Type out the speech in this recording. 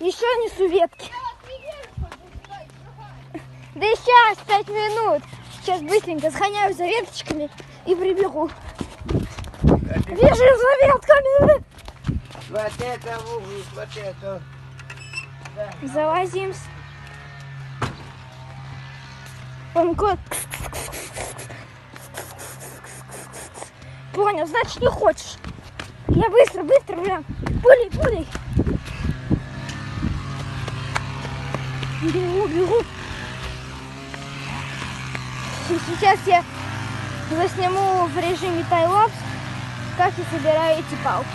Еще несу ветки. Да и сейчас 5 минут. Сейчас быстренько сгоняю за веточками и прибегу. Бежим за ветками. Вот это в угол, вот это. Да. Залазим. Он кот. Понял, значит не хочешь. Я быстро, прям. Пулей. Бегу. Сейчас я засниму в режиме таймлапс, как я собираю эти палки.